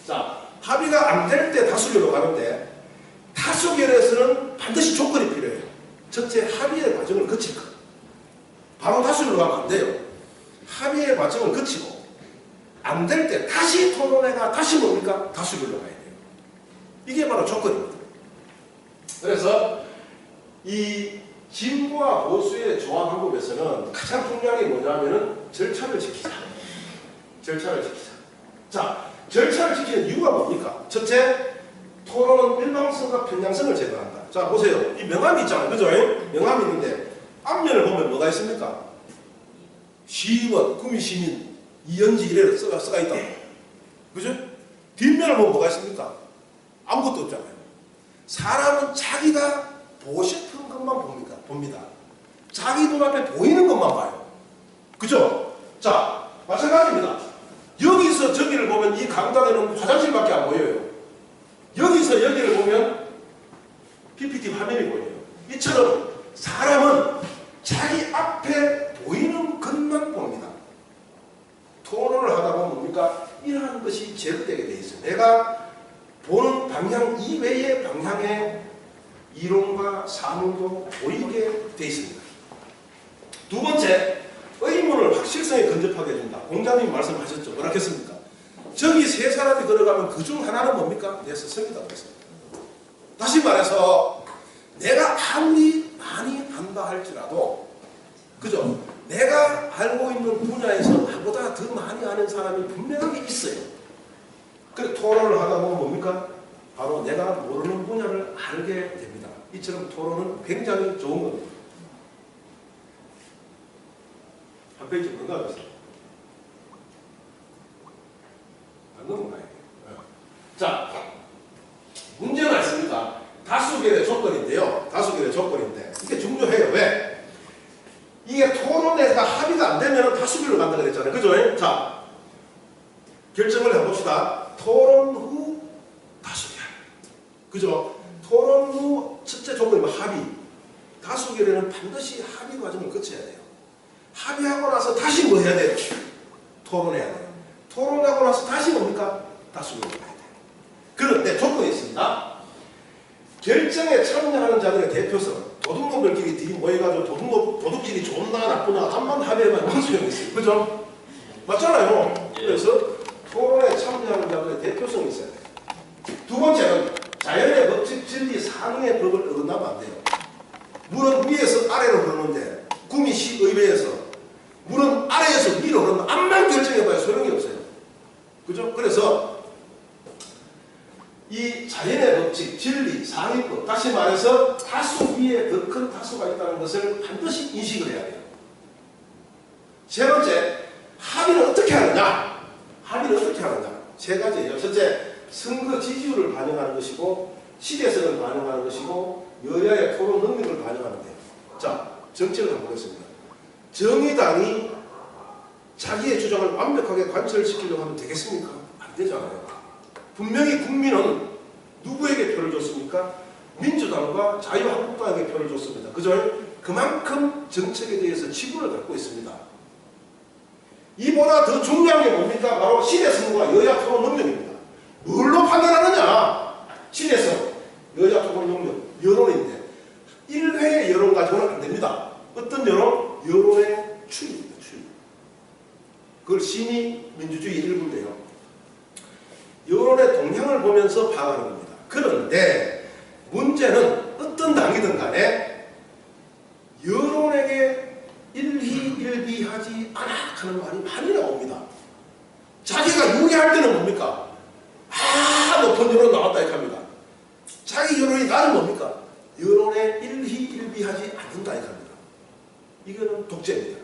자, 합의가 안 될 때 다수결로 가는데, 다수결에서는 반드시 조건이 필요해요. 첫째, 합의의 과정을 거칠 것. 바로 다수결로 가면 안 돼요. 합의의 과정을 거치고 안 될 때 다시 토론회가 다시 뭡니까? 다수결로 가야 돼요. 이게 바로 조건입니다. 그래서 이 진보와 보수의 조화 방법에서는 가장 중요한 게 뭐냐면은 절차를 지키자. 절차를 지키자. 자, 절차를 지키는 이유가 뭡니까? 첫째, 토론은 일방성과 편향성을 제거한다. 자, 보세요. 이 명함이 있잖아요. 그죠? 명함이 있는데 앞면을 보면 뭐가 있습니까? 시의원, 구미시민, 이연지 이래로 써가 있다. 그죠? 뒷면을 보면 뭐가 있습니까? 아무것도 없잖아요. 사람은 자기가 보고 싶은 것만 봅니다. 자기 눈앞에 보이는 것만 봐요. 그죠? 자, 마찬가지입니다. 여기서 저기를 보면 이 강단에는 화장실밖에 안 보여요. 여기서 여기를 보면 PPT 화면이 보여요. 이처럼 사람은 자기 앞에 보이는 것만 봅니다. 토론을 하다 보면 뭡니까? 이러한 것이 제거되게 돼 있어요. 내가 보는 방향 이외의 방향의 이론과 사물도 보이게 돼 있습니다. 두 번째, 의문을 확실성에 근접하게 해준다. 공자님이 말씀하셨죠. 뭐라 했습니까? 저기 세 사람이 걸어가면 그 중 하나는 뭡니까? 내 스승이다 그랬습니다. 다시 말해서 내가 아무리 많이 안다 할지라도, 그죠? 내가 알고 있는 분야에서 나보다 더 많이 아는 사람이 분명하게 있어요. 그래 토론을 하다 보면 뭡니까? 바로 내가 모르는 분야를 알게 됩니다. 이처럼 토론은 굉장히 좋은 겁니다. 한 페이지 넘어가겠습니다. 안 넘어가야 돼요. 자, 문제가 있습니다. 다수결의 조건인데요. 다수결의 조건인데 이게 중요해요. 왜? 이 이게 토론회가 합의가 안 되면 다수결로 간다 그랬잖아요. 그죠? 자, 결정을 해봅시다. 토론 후 다수결. 그죠? 토론 후 첫째 조건이 뭐 합의. 다수결에는 반드시 합의 과정을 거쳐야 돼요. 합의하고 나서 다시 뭐 해야 돼요? 토론해야 돼요. 토론하고 나서 다시 뭡니까? 다수결로 가야 돼요. 그런데 조건이 있습니다. 결정에 참여하는 자들의 대표성, 도둑놈들끼리 모여가지고 도둑질이 좋나 나쁘나 한번 합의해봐야 뭔 소용이 있어요. 그죠? 맞잖아요. 그래서 토론에 참여하는 자들의 대표성이 있어야 돼요. 두 번째는 자연의 법칙, 진리, 상의 법을 어긋나면 안 돼요. 물은 위에서 아래로 흐르는데 구미 시의회에서 물은 아래에서 위로 흐르면 암만 결정해봐야 소용이 없어요. 그죠? 그래서 이 자연의 법칙, 진리, 상위법, 다시 말해서 다수 위에 더 큰 다수가 있다는 것을 반드시 인식을 해야 돼요. 세 번째, 합의는 어떻게 하느냐? 합의는 어떻게 하느냐? 세 가지예요. 첫째, 선거 지지율을 반영하는 것이고, 시대성을 반영하는 것이고, 여야의 토론 능력을 반영하는 거예요. 자, 정책을 한번 보겠습니다. 정의당이 자기의 주장을 완벽하게 관철시키려고 하면 되겠습니까? 안 되잖아요. 분명히 국민은 누구에게 표를 줬습니까? 민주당과 자유한국당에게 표를 줬습니다. 그죠? 그만큼 정책에 대해서 지분을 갖고 있습니다. 이보다 더 중요한 게 뭡니까? 바로 시대성과 여야 토론 능력입니다. 뭘로 판단하느냐? 시대성, 여야 토론 능력, 여론인데 1회의 여론 가지고는 안 됩니다. 어떤 여론? 여론의 추이입니다. 추이. 그걸 신이 민주주의 일부인데요. 여론의 동향을 보면서 파악하는 겁니다. 그런데 문제는 어떤 당이든 간에 여론에게 일희일비하지 않아 하는 말이 많이 나옵니다. 자기가 유리할 때는 뭡니까? 높은 여론 나왔다 이렇게 합니다. 자기 여론이 나는 뭡니까? 여론에 일희일비하지 않는다 이렇게 합니다. 이거는 독재입니다.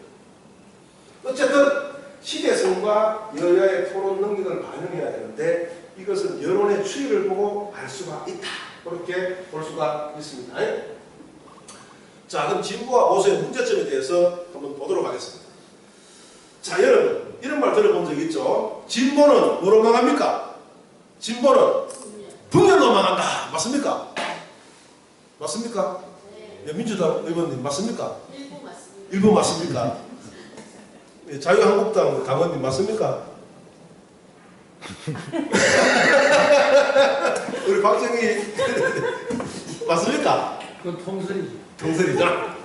어쨌든 시대성과 여야의 토론 능력을 반영해야 되는데 이것은 여론의 추이를 보고 알 수가 있다. 그렇게 볼 수가 있습니다. 자, 그럼 진보와 보수의 문제점에 대해서 한번 보도록 하겠습니다. 자, 여러분 이런 말 들어본 적 있죠? 진보는 뭐로 망합니까? 진보는 분열로 망한다. 맞습니까? 맞습니까? 네. 민주당 의원님 맞습니까? 일부 맞습니다. 일부 맞습니까? 자유한국당 당원님 맞습니까? 우리 박정희 맞습니까? 그건 통설이지. 통설이죠.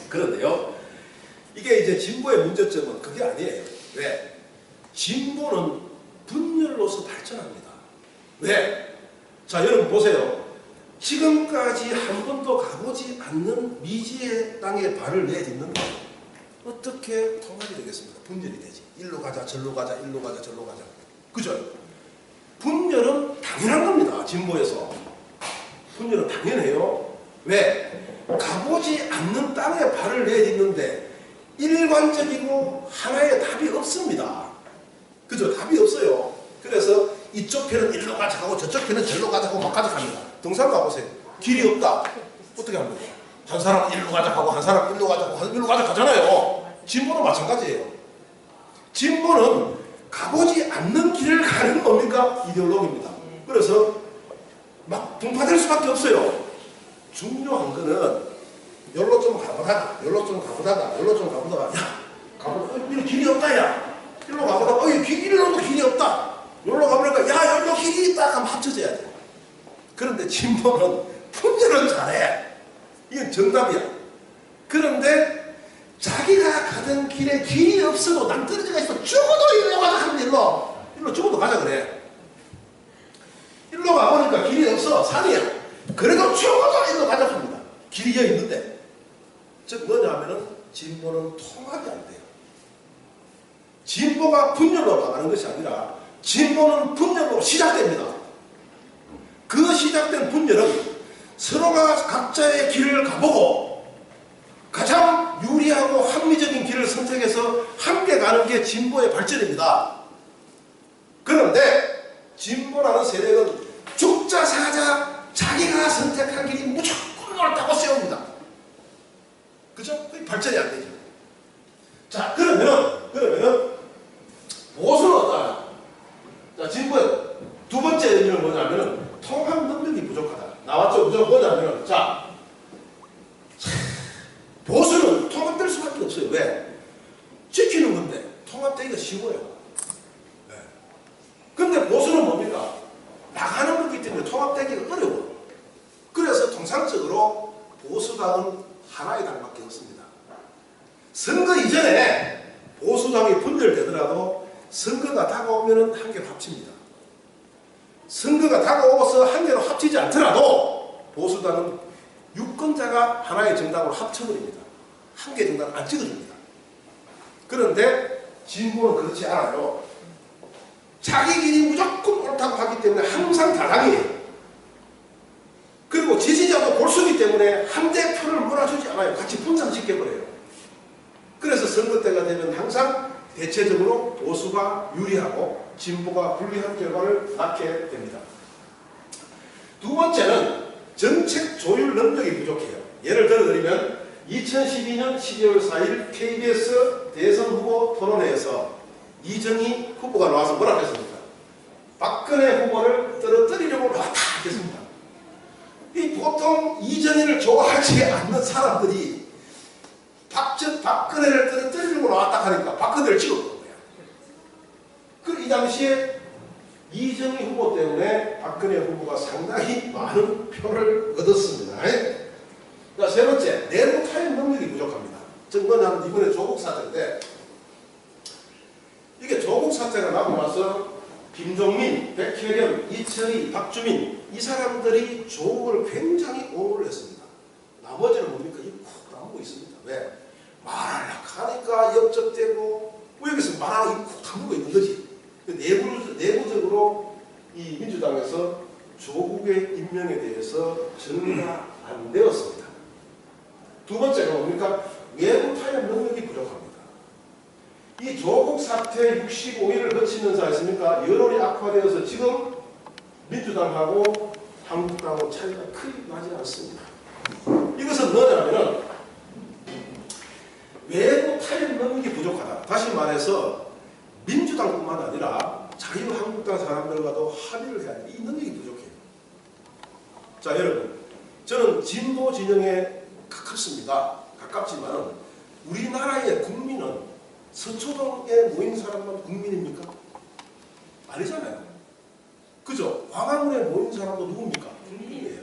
그런데요, 이게 이제 진보의 문제점은 그게 아니에요. 왜? 진보는 분열로서 발전합니다. 왜? 자, 여러분 보세요. 지금까지 한 번도 가보지 않는 미지의 땅에 발을 내딛는 거예요. 어떻게 통합이 되겠습니까? 분열이 되지. 일로 가자, 절로 가자, 일로 가자, 절로 가자. 그죠? 분열은 당연한 겁니다. 진보에서. 분열은 당연해요. 왜? 가보지 않는 땅에 발을 내딛는데 일관적이고 하나의 답이 없습니다. 그죠? 답이 없어요. 그래서 이쪽 편은 일로 가자 하고 저쪽 편은 절로 가자 하고 막 가자 합니다. 등산 가보세요. 길이 없다. 어떻게 합니까? 한 사람은 일로 가자 하고 한 사람은 일로 가자 하고 한 일로 가자 하잖아요. 진보는 마찬가지예요. 진보는 가보지 않는 길을 가는 겁니까? 이데올로기입니다. 그래서 막 분파될 수밖에 없어요. 중요한 거는 여기로 좀 가보다가 여기로 좀 가보다가 여기로 좀 가보다가 야 가보다 여기 길이 없다 야 일로 가보다가 일로도 길이 없다 여기로 가보니까 야 여기로 길이 있다 하면 합쳐져야 돼. 그런데 진보는 분열은 잘해. 이건 정답이야. 그런데 자기가 가던 길에 길이 없어도 낭떠러지가 있어. 죽어도 일로 가자 하면 일로 죽어도 가자 그래. 일로 가보니까 길이 없어. 산이야. 그래도 죽어도 일로 가자 합니다. 길이 여기 있는데. 즉 뭐냐 하면은 진보는 통합이 안 돼요. 진보가 분열로 나가는 것이 아니라 진보는 분열로 시작됩니다. 그 시작된 분열은 서로가 각자의 길을 가보고 가장 유리하고 합리적인 길을 선택해서 함께 가는 게 진보의 발전입니다. 그런데 진보라는 세력은 죽자 사자 자기가 선택한 길이 무조건 옳다고 세웁니다. 그죠? 그게 발전이 안 되죠. 보수가 뭐냐면, 자, 보수는 통합될 수밖에 없어요. 왜? 지키는 건데 통합되기가 쉬워요. 네. 근데 보수는 뭡니까? 나가는 거기 때문에 통합되기가 어려워. 그래서 통상적으로 보수당은 하나의 당밖에 없습니다. 선거 이전에 보수당이 분열되더라도 선거가 다가오면 한 개로 합칩니다. 선거가 다가오고서 한 개로 합치지 않더라도 보수당은 유권자가 하나의 정당으로 합쳐버립니다. 한 개 정당을 안 찍어줍니다. 그런데 진보는 그렇지 않아요. 자기끼리 무조건 옳다고 하기 때문에 항상 다당이에요. 그리고 지지자도 골수기 때문에 한 대 표를 몰아주지 않아요. 같이 분산시켜버려요. 그래서 선거 때가 되면 항상 대체적으로 보수가 유리하고 진보가 불리한 결과를 낳게 됩니다. 두 번째는 정책 조율 능력이 부족해요. 예를 들어드리면 2012년 12월 4일 KBS 대선 후보 토론회에서 이정희 후보가 나와서 뭐라고 했습니까? 박근혜 후보를 떨어뜨리려고 나왔다 했습니다. 이 보통 이정희를 좋아하지 않는 사람들이 박근혜를 떨어뜨리려고 나왔다 하니까 박근혜를 찍었던 거야. 이 당시에 이정희 후보 때문에 박근혜 후보가 상당히 많은 표를 얻었습니다. 자, 세 번째, 내부 타협 능력이 부족합니다. 즉 뭐냐면 이번에 조국 사태인데, 이게 조국 사태가 나고 나서 김종민, 백혜련, 이철희, 박주민 이 사람들이 조국을 굉장히 옹호를 했습니다. 나머지는 뭡니까? 이쿡 나오고 있습니다. 왜? 말하려고 하니까 역적되고, 뭐 여기서 말하고 쿡 다무고 있는 거지. 내부적으로 이 민주당에서 조국의 임명에 대해서 정리가 안 되었습니다. 두 번째가 뭡니까? 외부 타협 능력이 부족합니다. 이 조국 사태 65일을 거치면서 했습니까? 여론이 악화되어서 지금 민주당하고 한국당하고 차이가 크게 나지 않습니다. 이것은 뭐냐면 외부 타협 능력이 부족하다. 다시 말해서 민주당뿐만 아니라 자유한국당 사람들과도 합의를 해야 돼. 이 능력이 부족해요. 자, 여러분, 저는 진보 진영에 가깝지만 우리나라의 국민은 서초동에 모인 사람만 국민입니까? 아니잖아요. 그죠? 광화문에 모인 사람도 누굽니까? 국민이에요.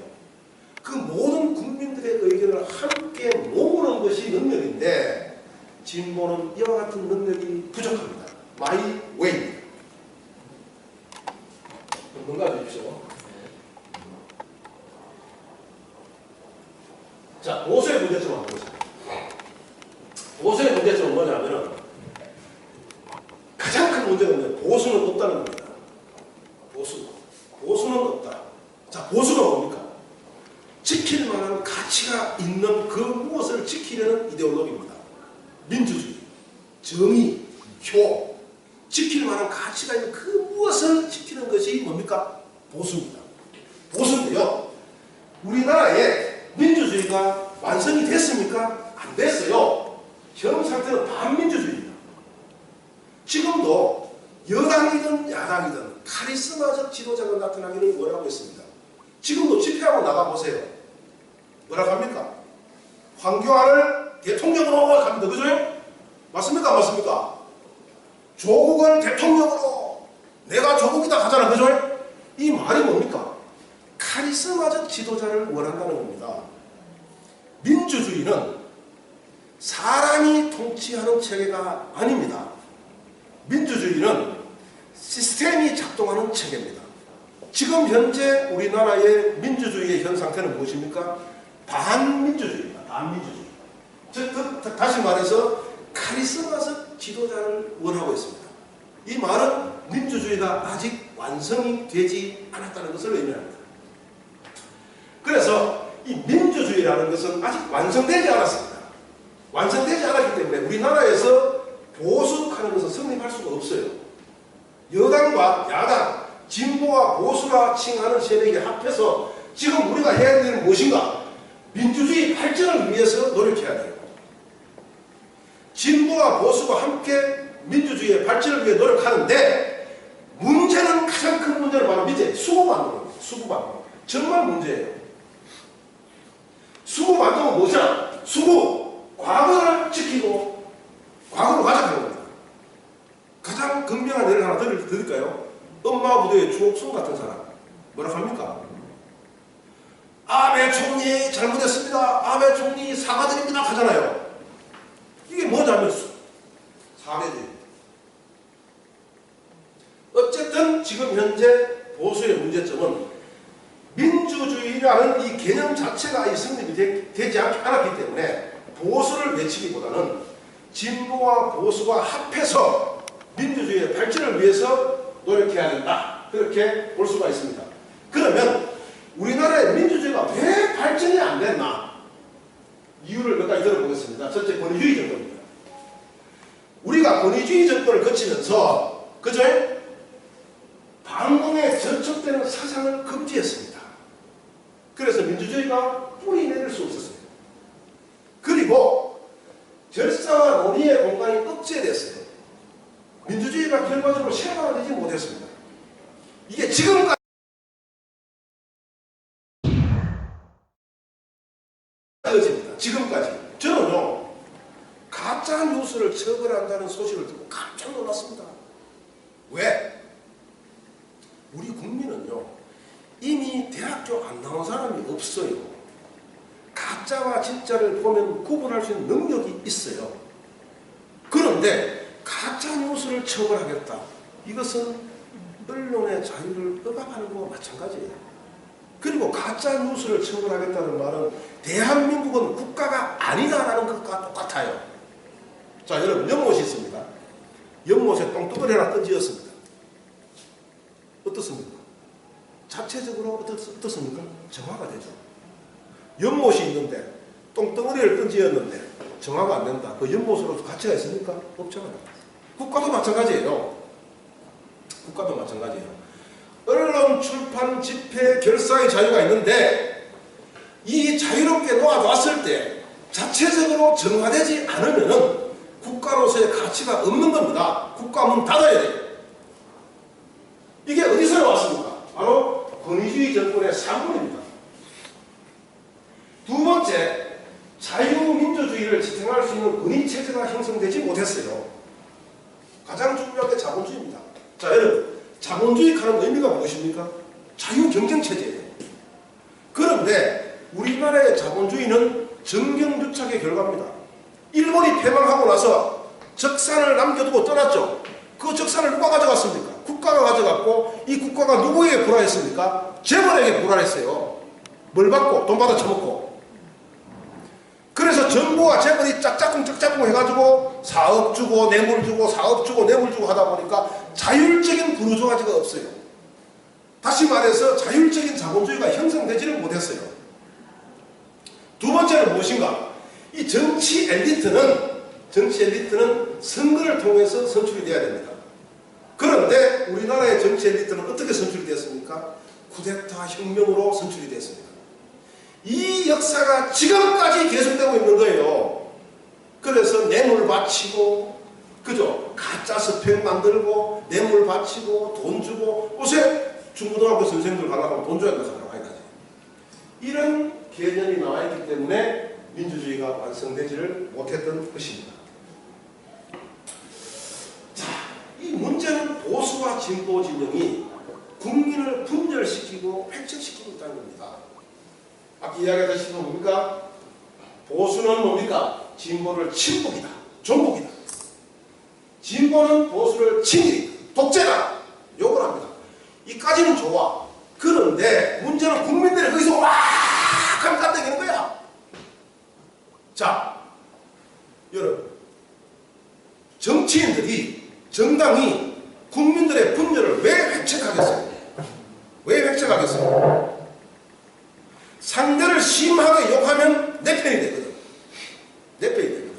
그 모든 국민들의 의견을 함께 모으는 것이 능력인데 진보는 이와 같은 능력이 부족합니다. My way. 뭔가 주십시오. 자, 보수의 문제점 한번 보자. 보수의 문제점은 뭐냐면은 가장 큰 문제는 보수는 없다는 겁니다. 보수는 없다. 자, 보수가 뭡니까? 지킬 만한 가치가 있는 그 무엇을 지키려는 이데올로기입니다. 민주주의, 정의, 효, 지킬 만한 가치가 있는 그 무엇을 지키는 것이 뭡니까? 보수입니다. 보수인데요, 우리나라에 민주주의가 완성이 됐습니까? 안 됐어요. 현 상태는 반민주주의입니다. 지금도 여당이든 야당이든 카리스마적 지도자가 나타나기를 원하고 있습니다. 지금도 집회하고 나가보세요. 뭐라고 합니까? 황교안을 대통령으로 갑니다. 그죠? 맞습니까? 맞습니까? 조국을 대통령으로, 내가 조국이다 하잖아. 그죠? 이 말이 뭡니까? 카리스마적 지도자를 원한다는 겁니다. 민주주의는 사람이 통치하는 체계가 아닙니다. 민주주의는 시스템이 작동하는 체계입니다. 지금 현재 우리나라의 민주주의의 현 상태는 무엇입니까? 반민주주의입니다. 반민주주의. 즉, 다시 말해서 카리스마적 지도자를 원하고 있습니다. 이 말은 민주주의가 아직 완성이 되지 않았다는 것을 의미합니다. 그래서 이 민주주의라는 것은 아직 완성되지 않았습니다. 완성되지 않았기 때문에 우리나라에서 보수하는 것은 성립할 수가 없어요. 여당과 야당, 진보와 보수가 칭하는 세력이 합해서 지금 우리가 해야 되는 일은 무엇인가? 민주주의 발전을 위해서 노력해야 돼요. 진보와 보수가 함께 민주주의의 발전을 위해 노력하는데 문제는, 가장 큰 문제는 바로 밑에 수급안동입니다. 수급안동. 정말 문제예요. 과거는 뭐죠? 수구. 과거를 지키고 과거로 가져가는 겁니다. 가장 극명한 예를 하나 드릴까요? 엄마 부대의 주옥순 같은 사람. 뭐라 합니까? 아베 총리 잘못했습니다. 아베 총리 사과드립니다. 하잖아요. 이게 뭐냐면 사례지. 어쨌든 지금 현재 보수의 문제점은 민주주의라는 이 개념 자체가 이 성립이 되지 않았기 때문에 보수를 외치기보다는 진보와 보수가 합해서 민주주의의 발전을 위해서 노력해야 된다. 그렇게 볼 수가 있습니다. 그러면 우리나라의 민주주의가 왜 발전이 안 됐나? 이유를 몇 가지 들어보겠습니다. 첫째, 권위주의 정권입니다. 우리가 권위주의 정권을 거치면서 그저 반공에 저촉되는 사상을 금지했습니다. 그래서 민주주의가 뿌리 내릴 수 없었습니다. 그리고 절사와 논의의 공간이 억제됐어요. 민주주의가 결과적으로 실현되지 못했습니다. 이게 지금까지 지금까지 저는요 가짜 뉴스를 처벌한다는 소식을 듣고 깜짝 놀랐습니다. 왜? 우리 국민은요 이미 대학교 안 나온 사람이 없어요. 가짜와 진짜를 보면 구분할 수 있는 능력이 있어요. 그런데 가짜 뉴스를 처벌하겠다. 이것은 언론의 자유를 억압하는 것과 마찬가지예요. 그리고 가짜 뉴스를 처벌하겠다는 말은 대한민국은 국가가 아니다라는 것과 똑같아요. 자, 여러분 연못이 있습니다. 연못에 똥뚜껑이 하나 던지었습니다. 어떻습니까? 자체적으로 어떻습니까? 정화가 되죠. 연못이 있는데 똥덩어리를 던지었는데 정화가 안 된다. 그 연못으로도 가치가 있습니까? 없잖아요. 국가도 마찬가지예요. 국가도 마찬가지예요. 언론, 출판, 집회, 결사의 자유가 있는데 이 자유롭게 놓아놨을 때 자체적으로 정화되지 않으면 국가로서의 가치가 없는 겁니다. 국가 문 닫아야 돼요. 이게 어디서 나왔습니까? 바로 권위주의 정권의 산물입니다. 두 번째, 자유민주주의를 지탱할 수 있는 권위체제가 형성되지 못했어요. 가장 중요한 게 자본주의입니다. 자, 여러분, 자본주의 하는 의미가 무엇입니까? 자유경쟁체제예요. 그런데 우리나라의 자본주의는 정경유착의 결과입니다. 일본이 패망하고 나서 적산을 남겨두고 떠났죠. 그 적산을 누가 가져갔습니까? 국가가 가져갔고 이 국가가 누구에게 불화했습니까? 재벌에게 불화했어요. 뭘 받고? 돈 받아 처먹고. 그래서 정부와 재벌이 짝짝꿍 해가지고 사업 주고 뇌물 주고 사업 주고 뇌물 주고 하다 보니까 자율적인 부르주아지가 없어요. 다시 말해서 자율적인 자본주의가 형성되지를 못했어요. 두 번째는 무엇인가? 이 정치 엘리트는 선거를 통해서 선출이 돼야 됩니다. 그런데 우리나라의 정치 엘리트는 어떻게 선출이 됐습니까? 쿠데타 혁명으로 선출이 됐습니다. 이 역사가 지금까지 계속되고 있는 거예요. 그래서 뇌물 바치고, 그죠? 가짜 스펙 만들고, 뇌물 바치고, 돈 주고, 요새 중고등학교 선생님들 가려고 돈 줘야 된다고 많이 하지. 이런 개념이 나와 있기 때문에 민주주의가 완성되지를 못했던 것입니다. 자, 이 문제는 보수와 진보 진영이 국민을 분열시키고 획책시키고 있다는 겁니다. 아까 이야기하다시피 뭡니까? 보수는 뭡니까? 진보를 친북이다. 종북이다. 진보는 보수를 친일이다. 독재다. 욕을 합니다. 이까지는 좋아. 그런데 문제는 국민들이 거기서 와 하면 깜짝이는 거야. 자, 여러분, 정치인들이, 정당이 국민들의 분열을 왜 획책하겠어요? 왜 획책하겠어요? 상대를 심하게 욕하면 내 편이 되거든. 내 편이 되거든.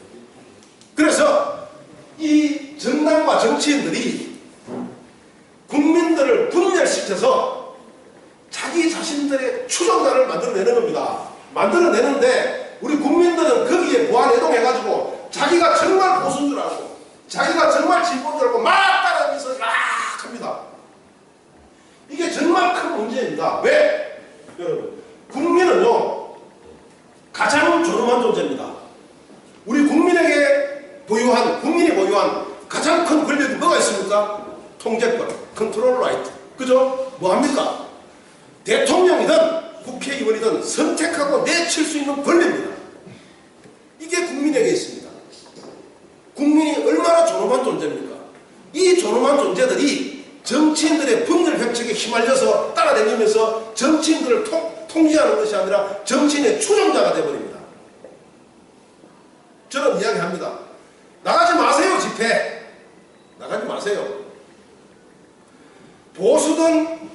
그래서 이 정당과 정치인들이 국민들을 분열시켜서 자기 자신들의 추종자를 만들어내는 겁니다. 만들어내는데 우리 국민들은 거기에 무한해동해가지고 자기가 정말 보수인 줄 알고 자기가 정말 진보인 줄 알고 막 따라하면서 막 합니다. 이게 정말 큰 문제입니다. 왜? 여러분, 국민은요 가장 존엄한 존엄한 존재입니다. 우리 국민이 보유한 가장 큰 권력이 뭐가 있습니까? 통제권, 컨트롤 라이트. 그죠? 뭐 합니까? 대통령이든 국회의원이든 선택하고 내칠 수 있는 권리입니다. 이게 국민에게 있습니다. 국민이 얼마나 존엄한 존재입니까? 이 존엄한 존재들이 정치인들의 분열 획책에 휘말려서 따라다니면서 정치인들을 통제하는 것이 아니라 정치인의 추종자가 되어버립니다. 저는 이야기합니다. 나가지 마세요, 집회. 나가지 마세요. 보수든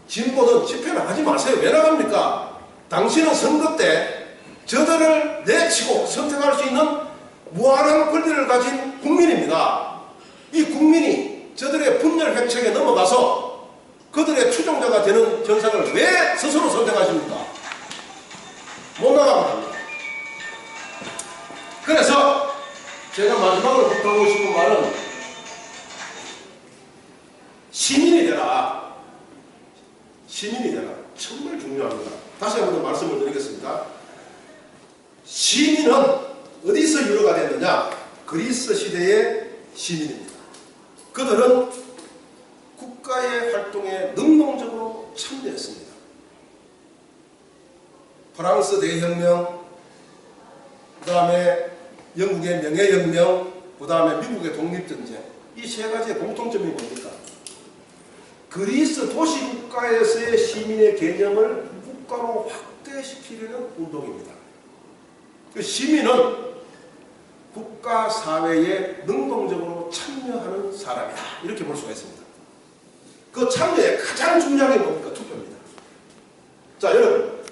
진보든 집회 나가지 마세요. 왜 나갑니까? 당신은 선거 때 저들을 내치고 선택할 수 있는 무한한 권리를 가진 국민입니다. 이 국민이 저들의 분열 획책에 넘어가서 그들의 추종자가 되는 현상을 왜 스스로 선택하십니까? 못 나가고 합니다. 그래서 제가 마지막으로 부탁하고 싶은 말은 시민이 되라. 시민이 되라. 정말 중요합니다. 다시 한번 말씀을 드리겠습니다. 시민은 어디서 유래가 됐느냐? 그리스 시대의 시민입니다. 그들은 국가의 활동에 능동적으로 참여했습니다. 프랑스 대혁명, 그 다음에 영국의 명예혁명, 그 다음에 미국의 독립전쟁, 이 세 가지의 공통점이 뭡니까? 그리스 도시국가에서의 시민의 개념을 국가로 확대시키려는 운동입니다. 그 시민은 국가 사회에 능동적으로 참여하는 사람이다. 이렇게 볼 수가 있습니다. 그 참여의 가장 중요한 게 뭡니까? 투표입니다. 자, 여러분,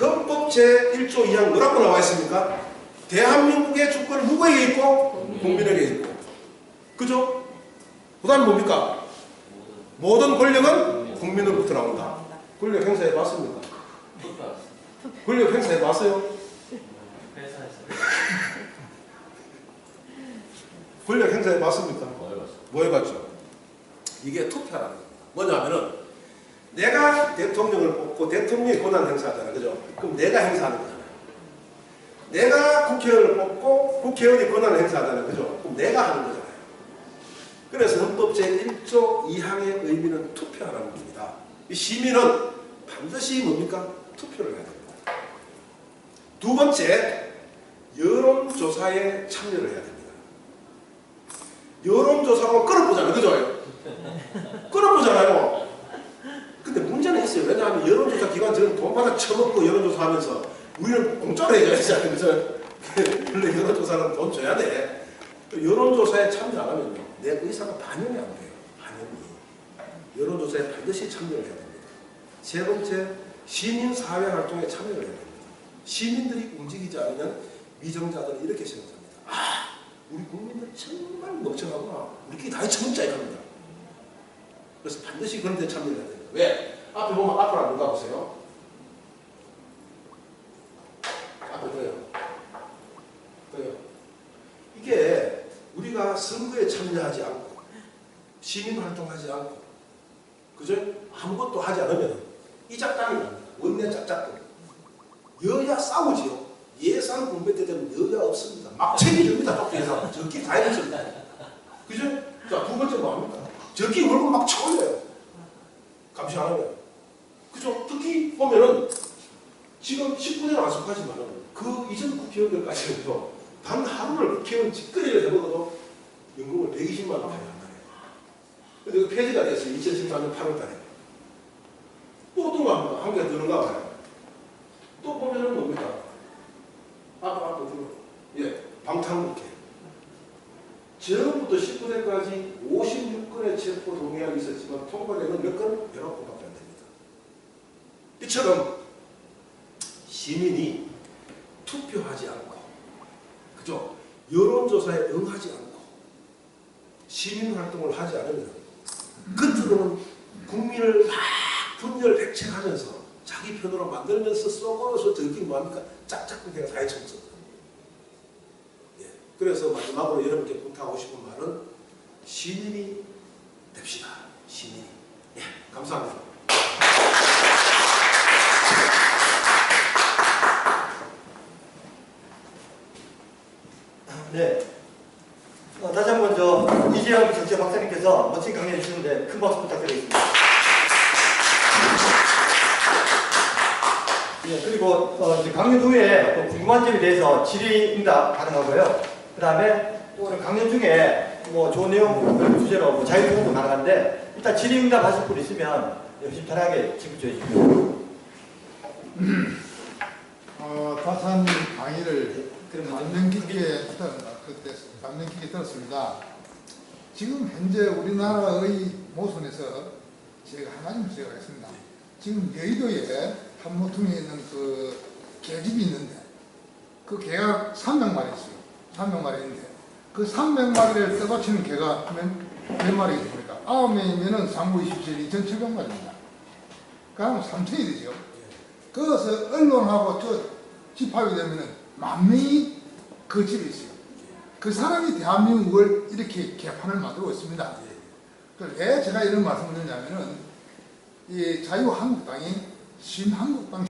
헌법 제1조 2항 뭐라고 나와 있습니까? 대한민국의 주권은 누구에게 있고? 국민에게 있고. 그죠? 그 다음에 뭡니까? 모든 권력은 국민으로부터 나온다. 권력 행사해 봤습니까? 권력 행사해 봤어요? 회사에서 권력 행사해 봤습니까? 뭐 해봤죠? 이게 투표라는 겁니다. 뭐냐면은 내가 대통령을 뽑고 대통령이 권한 행사하잖아요. 그죠? 그럼 내가 행사하는 거잖아요. 내가 국회의원을 뽑고 국회의원이 권한을 행사하잖아요. 그죠? 그럼 내가 하는 거잖아요. 그래서 헌법 제1조 2항의 의미는 투표하라는 겁니다. 이 시민은 반드시 뭡니까? 투표를 해야 됩니다. 두 번째, 여론조사에 참여를 해야 됩니다. 여론조사로 끌어보잖아요. 그죠? 끌어보잖아요. 근데 문제는 있어요. 왜냐하면 여론조사 기관 저는 돈바닥 쳐먹고 여론조사 하면서 우리는 공짜로 해줘야 되잖아요. 그죠? 근데 여론조사는 돈 줘야 돼. 여론조사에 참여 안 하면요. 내 의사가 반영이 안 돼요. 반영이. 여론조사에 반드시 참여를 해야 됩니다. 세 번째, 시민사회활동에 참여를 해야 됩니다. 시민들이 움직이지 않으면 위정자들은 이렇게 생각합니다. 아, 우리 국민들 정말 멍청하구나. 우리끼리 다 해쳐먹자 이겁니다. 그래서 반드시 그런 데 참여를 해야 됩니다. 왜? 앞에 보면 앞으로 한번 가보세요. 앞에 더요. 더요. 이게 우리가 선거에 참여하지 않고 시민활동하지 않고 그죠? 아무것도 하지 않으면 이 작당이 납니다. 원내 짝짝꿍. 여야 싸우지요. 예산 공백 때 되면 여야 없습니다. 막 챙겨줍니다. 또 예산. 적기 다 해줬습니다. 그죠? 자, 두 번째 뭐 합니까? 적기 월급 막 쳐올려요. 감시 안 하면. 그죠? 특히 보면은 지금 19년 안속하지만은 그 이전 국회의원들까지는요. 단 하루를 국회의원 직거래를 해먹어도 연금을 120만 원 가야 한다네요. 근데 그 폐지가 됐어요. 2014년 8월 달에. 또 어떤 거 합니까? 한 개가 드는가 봐요. 또 보면은 뭡니까? 아까 들어. 예, 방탄국회. 전부터 19대까지 56건의 체포 동의안이 있었지만 통과되는 몇 건? 11건밖에 안 됩니다. 이처럼 시민이 투표하지 않고, 그죠? 여론조사에 응하지 않고, 시민활동을 하지 않으면, 끝으로는 국민을 막 분열 백책하면서 자기 편으로 만들면서 쏘고서 저기 뭐합니까? 짝짝꿍해가 다 해쳤죠. 예. 그래서 마지막으로 여러분께 부탁하고 싶은 말은 시민이 됩시다. 시민이. 예. 감사합니다. 네. 다시 한번 이재영 정치 박사님께서 멋진 강의해 주시는데 큰 박수 부탁드리겠습니다. 예, 그리고 이제 강연 후에 또 궁금한 점에 대해서 질의응답 가능하고요. 그 다음에 또 오늘 강연 중에 뭐 좋은 내용 주제로 뭐 자유투표도 가능한데 일단 질의응답 하실 분 있으면 열심히 편하게 질문해 주시면. 다산 강의를 감명 깊게 들었습니다. 지금 현재 우리나라의 모순에서 제가 하나의 문제가 있습니다. 지금 여의도에 한모퉁이에 있는 그 개집이 있는데 그 개가 300마리 있어요. 300마리 있는데 그 300마리를 떠받치는 개가 몇 마리겠습니까? 9명이면 상부 27, 2,700마리입니다. 그럼 3,000이 되죠. 그래서 언론하고 집합이 되면은 10,000명이 그 집에 있어요. 그 사람이 대한민국을 이렇게 개판을 만들고 있습니다. 왜 제가 이런 말씀을 드리냐면은 이 자유한국당이 신한국당